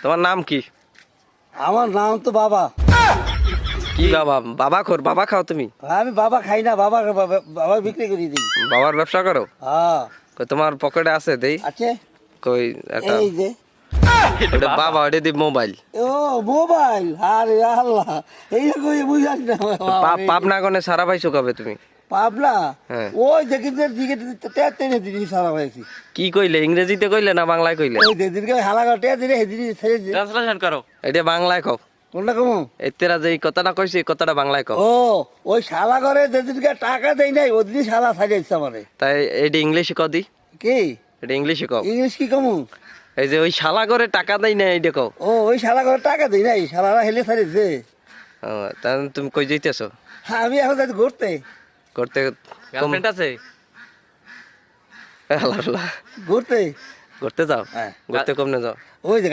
তোমার নাম কি? আমার নাম তো বাবা। কি বাবা? বাবা খোর? বাবা খাও তুমি? আমি বাবা খাই না, বাবা বাবা বিক্রি করে দিই। বাবার ব্যবসা করো? হ্যাঁ কই তোমার পকেটে আছে দেই? আছে, কই একটা এই যে। ওটা বাবা, ওটা দি মোবাইল। ও মোবাইল, আরে আল্লাহ, এই কই বুঝাস না। পাবনা গনে সারা পাইছো কবে তুমি? পাবনা হ্যাঁ। ওই দেখি দিকে টেনে দিদি সারা হয়েছি। কি কইলে? ইংরেজিতে কইলে না বাংলায় কইলে? ওই দিদিকে হালা কাটে দিলে হেদিন ছেড়েছে। ট্রান্সলেশন করো। এটা বাংলায় কও। কোনটা কমু? এতেরা যে কথাটা কইছি এই কথাটা বাংলায় কও। ও ওই শালা করে যেদিনকে টাকা দেই নাই ওদিনই শালা ছাড়িয়েছে আমারে। তাই এটা ইংলিশে কও দি। কি এটা ইংলিশে কও। ইংলিশ কি কমু? এই যে ওই শালা করে টাকা দেই না এইটা কও। ও ওই শালা করে টাকা দেই নাই, শালারা হেলে ছাড়িয়েছে। ও তাহলে তুমি কই যাইতেছো? হ্যাঁ আমি এখন যাচ্ছি ঘুরতে। করতে গার্লফ্রেন্ড আছে? আল্লাহ আল্লাহ। ঘুরতে ঘুরতে যাও? হ্যাঁ। ঘুরতে কমনে যাও? ওই যে